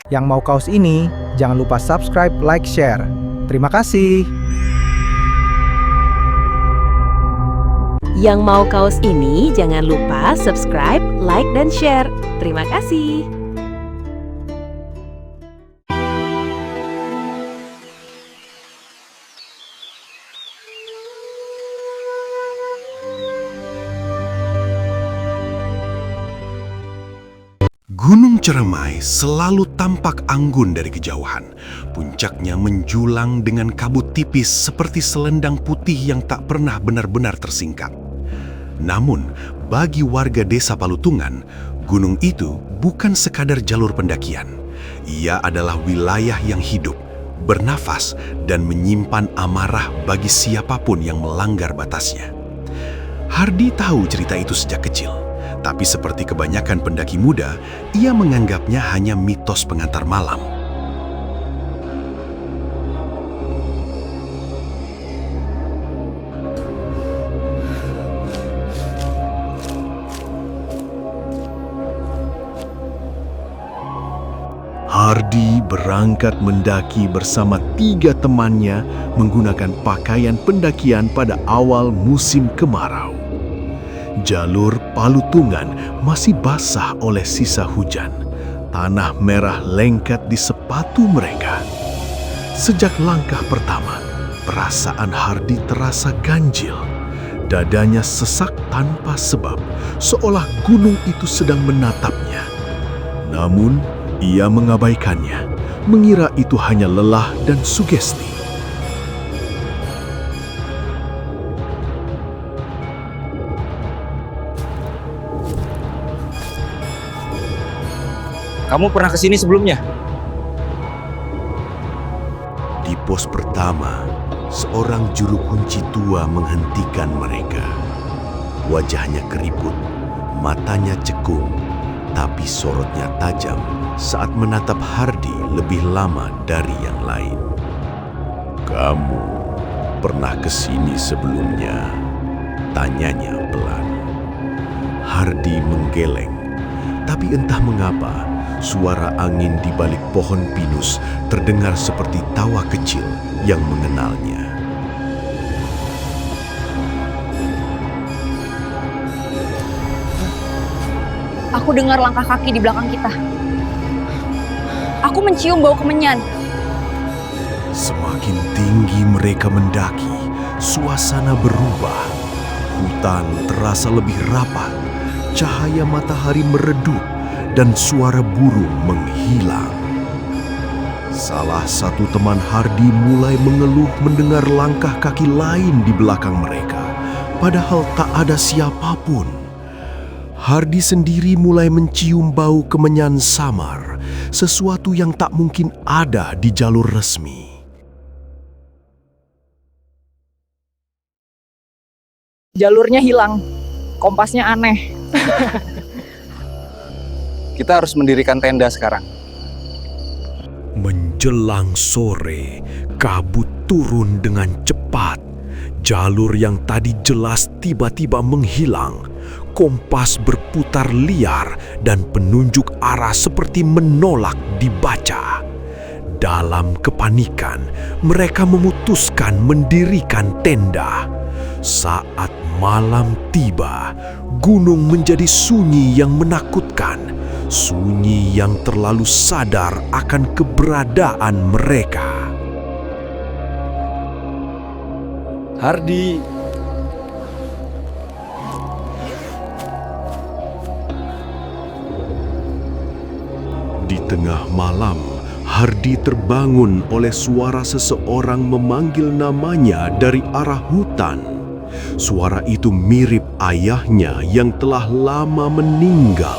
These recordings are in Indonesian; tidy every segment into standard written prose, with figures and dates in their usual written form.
Yang mau kaos ini, jangan lupa subscribe, like, share. Terima kasih. Yang mau kaos ini jangan lupa subscribe, like, dan share. Terima kasih. Gunung Ceremai selalu tampak anggun dari kejauhan. Puncaknya menjulang dengan kabut tipis seperti selendang putih yang tak pernah benar-benar tersingkap. Namun, bagi warga desa Palutungan, gunung itu bukan sekadar jalur pendakian. Ia adalah wilayah yang hidup, bernafas, dan menyimpan amarah bagi siapapun yang melanggar batasnya. Hardi tahu cerita itu sejak kecil. Tapi seperti kebanyakan pendaki muda, ia menganggapnya hanya mitos pengantar malam. Hardi berangkat mendaki bersama 3 temannya menggunakan pakaian pendakian pada awal musim kemarau. Jalur Palutungan masih basah oleh sisa hujan. Tanah merah lengket di sepatu mereka. Sejak langkah pertama, perasaan Hardi terasa ganjil. Dadanya sesak tanpa sebab, seolah gunung itu sedang menatapnya. Namun, ia mengabaikannya, mengira itu hanya lelah dan sugesti. Kamu pernah kesini sebelumnya? Di pos pertama, seorang juru kunci tua menghentikan mereka. Wajahnya keriput, matanya cekung, tapi sorotnya tajam saat menatap Hardi lebih lama dari yang lain. "Kamu pernah kesini sebelumnya?" tanyanya pelan. Hardi menggeleng, tapi entah mengapa, suara angin di balik pohon pinus terdengar seperti tawa kecil yang mengenalnya. Aku dengar langkah kaki di belakang kita. Aku mencium bau kemenyan. Semakin tinggi mereka mendaki, suasana berubah. Hutan terasa lebih rapat, cahaya matahari meredup, dan suara burung menghilang. Salah satu teman Hardi mulai mengeluh mendengar langkah kaki lain di belakang mereka, padahal tak ada siapapun. Hardi sendiri mulai mencium bau kemenyan samar, sesuatu yang tak mungkin ada di jalur resmi. Jalurnya hilang. Kompasnya aneh. Kita harus mendirikan tenda sekarang. Menjelang sore, kabut turun dengan cepat. Jalur yang tadi jelas tiba-tiba menghilang. Kompas berputar liar dan penunjuk arah seperti menolak dibaca. Dalam kepanikan, mereka memutuskan mendirikan tenda. Saat malam tiba, gunung menjadi sunyi yang menakutkan. Sunyi yang terlalu sadar akan keberadaan mereka. Hardi, di tengah malam, Hardi terbangun oleh suara seseorang memanggil namanya dari arah hutan. Suara itu mirip ayahnya yang telah lama meninggal.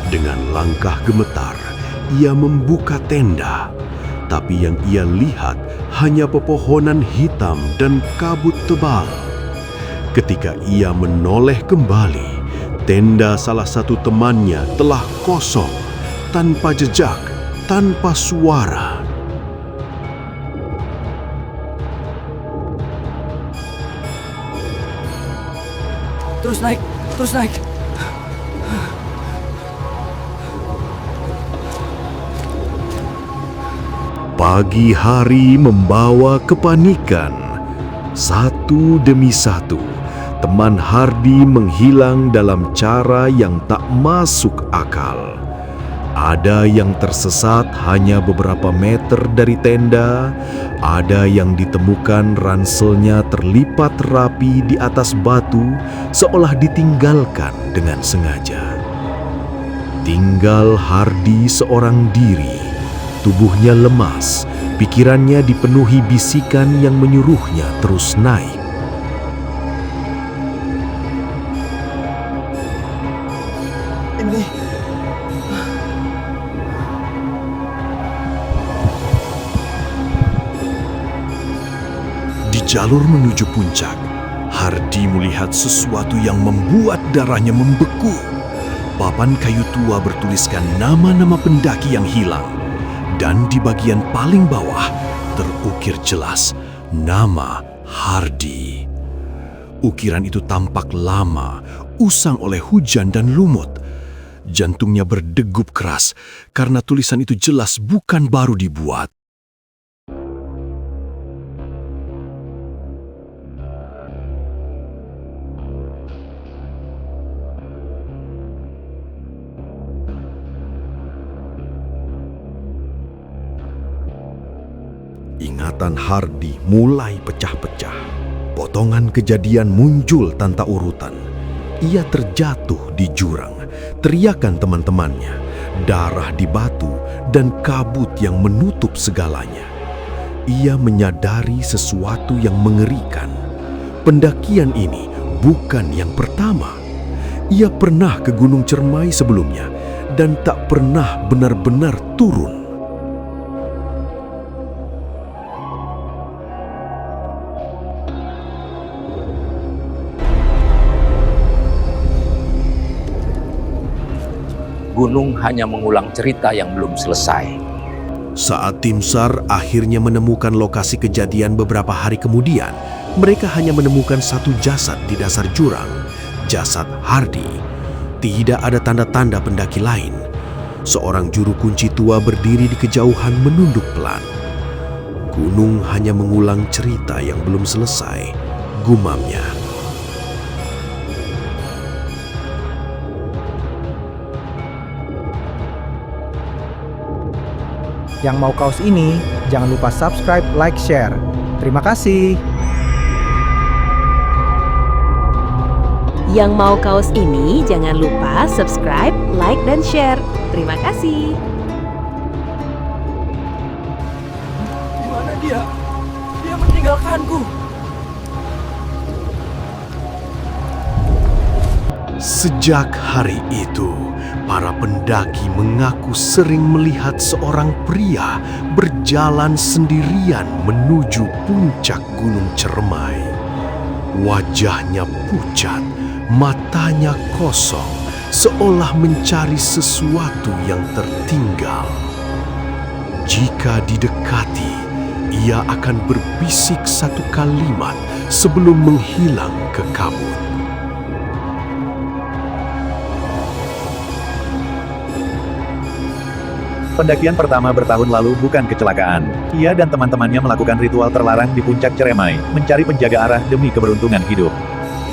Dengan langkah gemetar, ia membuka tenda. Tapi yang ia lihat hanya pepohonan hitam dan kabut tebal. Ketika ia menoleh kembali, tenda salah satu temannya telah kosong, tanpa jejak, tanpa suara. terus naik, terus naik. Pagi hari membawa kepanikan. Satu demi satu, teman Hardi menghilang dalam cara yang tak masuk akal. Ada yang tersesat hanya beberapa meter dari tenda, ada yang ditemukan ranselnya terlipat rapi di atas batu seolah ditinggalkan dengan sengaja. Tinggal Hardi seorang diri, tubuhnya lemas, pikirannya dipenuhi bisikan yang menyuruhnya terus naik. Di jalur menuju puncak, Hardi melihat sesuatu yang membuat darahnya membeku. Papan kayu tua bertuliskan nama-nama pendaki yang hilang. Dan di bagian paling bawah terukir jelas nama Hardi. Ukiran itu tampak lama, usang oleh hujan dan lumut. Jantungnya berdegup keras karena tulisan itu jelas bukan baru dibuat. Ingatan Hardi mulai pecah-pecah. Potongan kejadian muncul tanpa urutan. Ia terjatuh di jurang, teriakan teman-temannya, darah di batu, dan kabut yang menutup segalanya. Ia menyadari sesuatu yang mengerikan. Pendakian ini bukan yang pertama. Ia pernah ke Gunung Cermai sebelumnya dan tak pernah benar-benar turun. Gunung hanya mengulang cerita yang belum selesai. Saat tim SAR akhirnya menemukan lokasi kejadian beberapa hari kemudian, mereka hanya menemukan satu jasad di dasar jurang, jasad Hardi. Tidak ada tanda-tanda pendaki lain. Seorang juru kunci tua berdiri di kejauhan menunduk pelan. Gunung hanya mengulang cerita yang belum selesai, gumamnya. Yang mau kaos ini, jangan lupa subscribe, like, share. Terima kasih. Yang mau kaos ini jangan lupa subscribe, like, dan share. Terima kasih. Di mana dia? Dia meninggalkanku. Sejak hari itu, para pendaki mengaku sering melihat seorang pria berjalan sendirian menuju puncak Gunung Cermai. Wajahnya pucat, matanya kosong, seolah mencari sesuatu yang tertinggal. Jika didekati, ia akan berbisik satu kalimat sebelum menghilang ke kabut. Pendakian pertama bertahun lalu bukan kecelakaan. Ia dan teman-temannya melakukan ritual terlarang di puncak Ceremai, mencari penjaga arah demi keberuntungan hidup.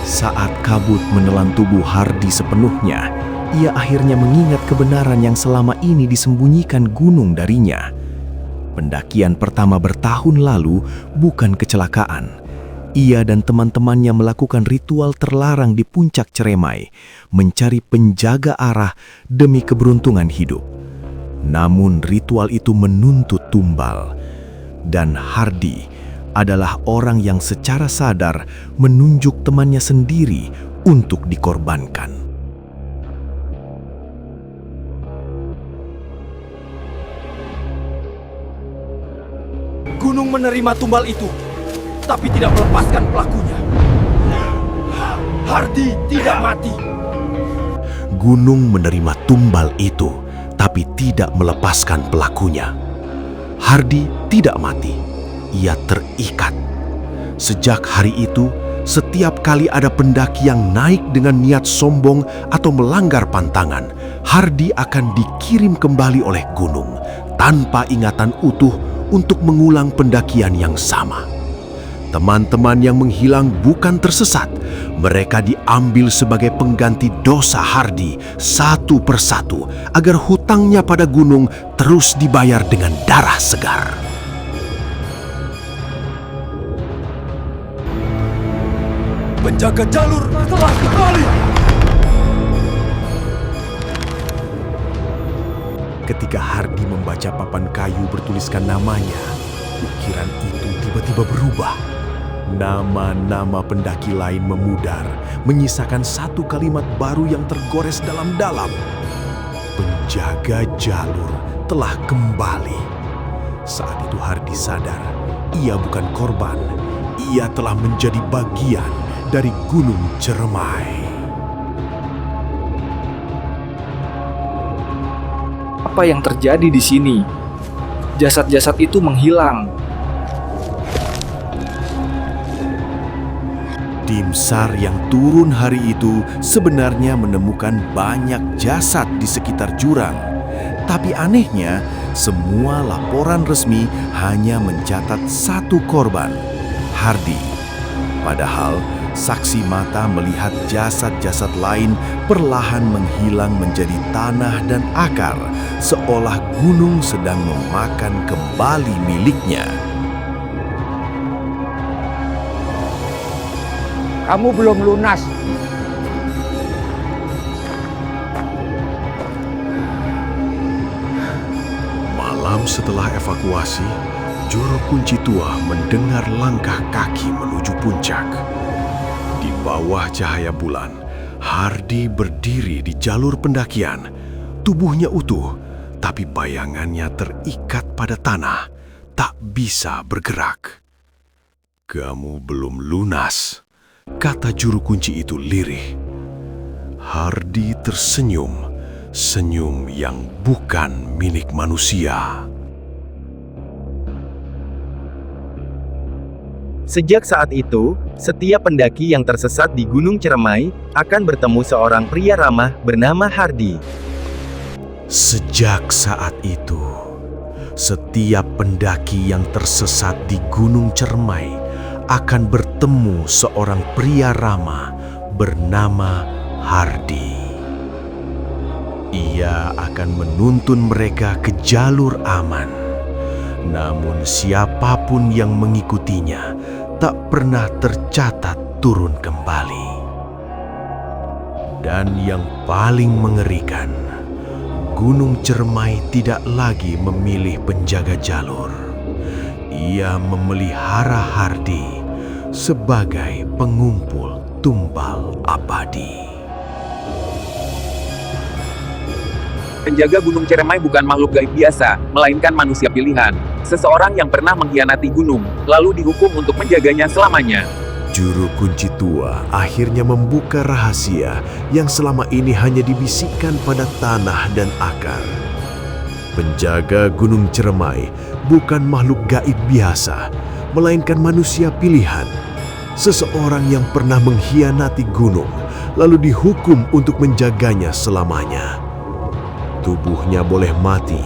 Saat kabut menelan tubuh Hardi sepenuhnya, ia akhirnya mengingat kebenaran yang selama ini disembunyikan gunung darinya. Pendakian pertama bertahun lalu bukan kecelakaan. Ia dan teman-temannya melakukan ritual terlarang di puncak Ceremai, mencari penjaga arah demi keberuntungan hidup. Namun ritual itu menuntut tumbal, dan Hardi adalah orang yang secara sadar menunjuk temannya sendiri untuk dikorbankan. Gunung menerima tumbal itu, tapi tidak melepaskan pelakunya. Hardi tidak mati. Gunung menerima tumbal itu, tapi tidak melepaskan pelakunya. Hardi tidak mati, ia terikat. Sejak hari itu, setiap kali ada pendaki yang naik dengan niat sombong atau melanggar pantangan, Hardi akan dikirim kembali oleh gunung tanpa ingatan utuh untuk mengulang pendakian yang sama. Teman-teman yang menghilang bukan tersesat, mereka diambil sebagai pengganti dosa Hardy satu persatu agar hutangnya pada gunung terus dibayar dengan darah segar. Penjaga jalur telah kembali. Ketika Hardy membaca papan kayu bertuliskan namanya, ukiran itu tiba-tiba berubah. Nama-nama pendaki lain memudar, menyisakan satu kalimat baru yang tergores dalam-dalam. Penjaga jalur telah kembali. Saat itu Hardy sadar, ia bukan korban, ia telah menjadi bagian dari Gunung Ciremai. Apa yang terjadi di sini? Jasad-jasad itu menghilang. Tim SAR yang turun hari itu sebenarnya menemukan banyak jasad di sekitar jurang. Tapi anehnya, semua laporan resmi hanya mencatat satu korban, Hardy. Padahal, saksi mata melihat jasad-jasad lain perlahan menghilang menjadi tanah dan akar, seolah gunung sedang memakan kembali miliknya. Kamu belum lunas. Malam setelah evakuasi, Juru Kunci Tua mendengar langkah kaki menuju puncak. Di bawah cahaya bulan, Hardy berdiri di jalur pendakian. Tubuhnya utuh, tapi bayangannya terikat pada tanah, tak bisa bergerak. "Kamu belum lunas," kata juru kunci itu lirih. Hardy tersenyum, senyum yang bukan milik manusia. Sejak saat itu, setiap pendaki yang tersesat di Gunung Ciremai akan bertemu seorang pria ramah bernama Hardy. Sejak saat itu, setiap pendaki yang tersesat di Gunung Ciremai akan bertemu seorang pria ramah bernama Hardy. Ia akan menuntun mereka ke jalur aman. Namun siapapun yang mengikutinya tak pernah tercatat turun kembali. Dan yang paling mengerikan, Gunung Ciremai tidak lagi memilih penjaga jalur. Ia memelihara Hardy sebagai pengumpul tumbal abadi. Penjaga Gunung Ciremai bukan makhluk gaib biasa, melainkan manusia pilihan. Seseorang yang pernah mengkhianati gunung, lalu dihukum untuk menjaganya selamanya. Juru Kunci Tua akhirnya membuka rahasia yang selama ini hanya dibisikkan pada tanah dan akar. Penjaga Gunung Ciremai bukan makhluk gaib biasa, melainkan manusia pilihan. Seseorang yang pernah mengkhianati gunung, lalu dihukum untuk menjaganya selamanya. Tubuhnya boleh mati,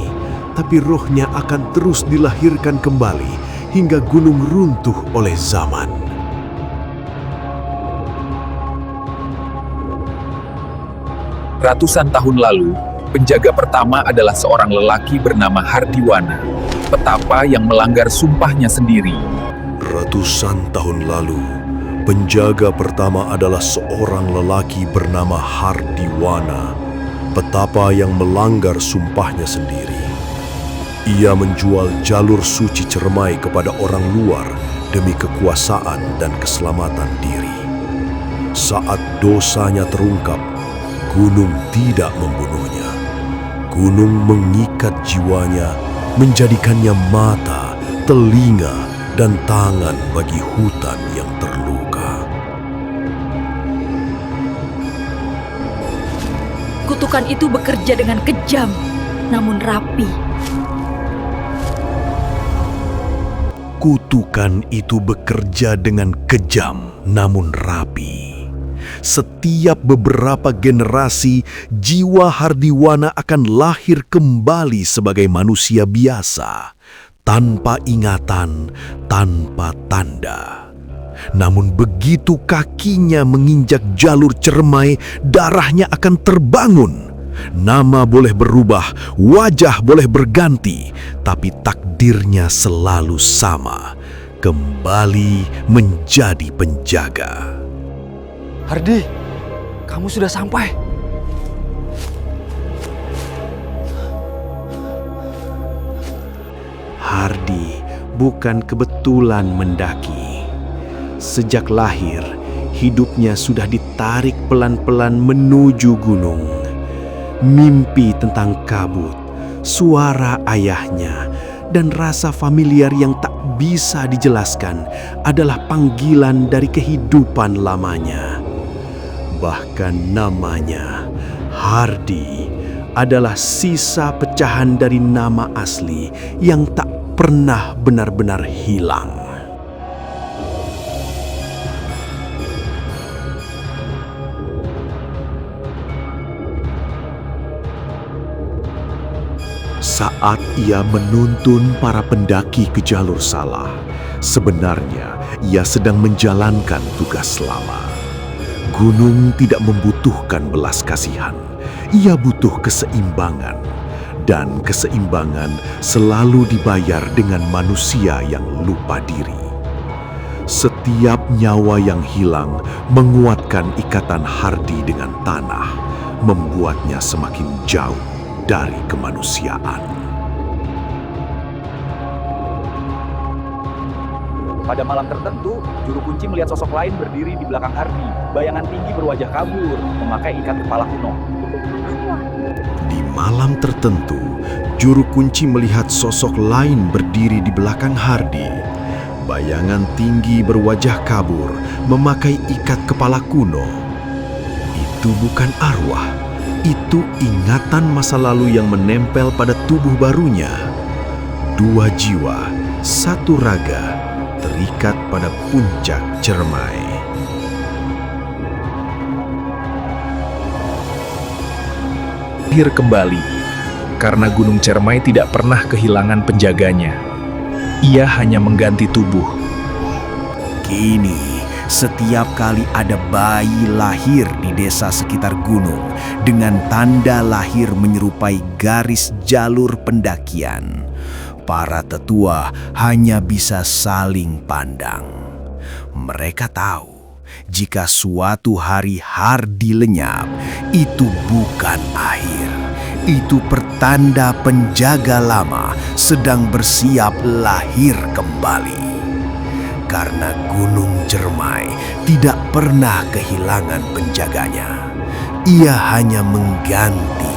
tapi rohnya akan terus dilahirkan kembali hingga gunung runtuh oleh zaman. Ratusan tahun lalu, penjaga pertama adalah seorang lelaki bernama Hardiwana, petapa yang melanggar sumpahnya sendiri. Ratusan tahun lalu, penjaga pertama adalah seorang lelaki bernama Hardiwana, petapa yang melanggar sumpahnya sendiri. Ia menjual jalur suci Ciremai kepada orang luar demi kekuasaan dan keselamatan diri. Saat dosanya terungkap, gunung tidak membunuhnya. Gunung mengikat jiwanya, menjadikannya mata, telinga, dan tangan bagi hutan yang terluka. Kutukan itu bekerja dengan kejam, namun rapi. Kutukan itu bekerja dengan kejam, namun rapi. Setiap beberapa generasi, jiwa Hardiwana akan lahir kembali sebagai manusia biasa. tanpa ingatan, tanpa tanda. Namun begitu kakinya menginjak jalur Ceremai, darahnya akan terbangun. Nama boleh berubah, wajah boleh berganti, tapi takdirnya selalu sama, kembali menjadi penjaga. Hardi, kamu sudah sampai. Hardi bukan kebetulan mendaki. Sejak lahir, hidupnya sudah ditarik pelan-pelan menuju gunung. Mimpi tentang kabut, suara ayahnya, dan rasa familiar yang tak bisa dijelaskan adalah panggilan dari kehidupan lamanya. Bahkan namanya, Hardi, adalah sisa pecahan dari nama asli yang tak pernah benar-benar hilang. Saat ia menuntun para pendaki ke jalur salah, sebenarnya ia sedang menjalankan tugas lama. Gunung tidak membutuhkan belas kasihan, ia butuh keseimbangan. Dan keseimbangan selalu dibayar dengan manusia yang lupa diri. Setiap nyawa yang hilang menguatkan ikatan Hardi dengan tanah, membuatnya semakin jauh dari kemanusiaan. Pada malam tertentu, juru kunci melihat sosok lain berdiri di belakang Hardi. Bayangan tinggi berwajah kabur, memakai ikat kepala kuno. Di malam tertentu, juru kunci melihat sosok lain berdiri di belakang Hardi. Bayangan tinggi berwajah kabur, memakai ikat kepala kuno. Itu bukan arwah, itu ingatan masa lalu yang menempel pada tubuh barunya. Dua jiwa, satu raga, terikat pada puncak Ceremai. Lahir kembali, karena Gunung Ceremai tidak pernah kehilangan penjaganya. Ia hanya mengganti tubuh. Kini, setiap kali ada bayi lahir di desa sekitar gunung dengan tanda lahir menyerupai garis jalur pendakian, para tetua hanya bisa saling pandang. Mereka tahu jika suatu hari Hardi lenyap, itu bukan akhir. Itu pertanda penjaga lama sedang bersiap lahir kembali. Karena Gunung Ceremai tidak pernah kehilangan penjaganya. Ia hanya mengganti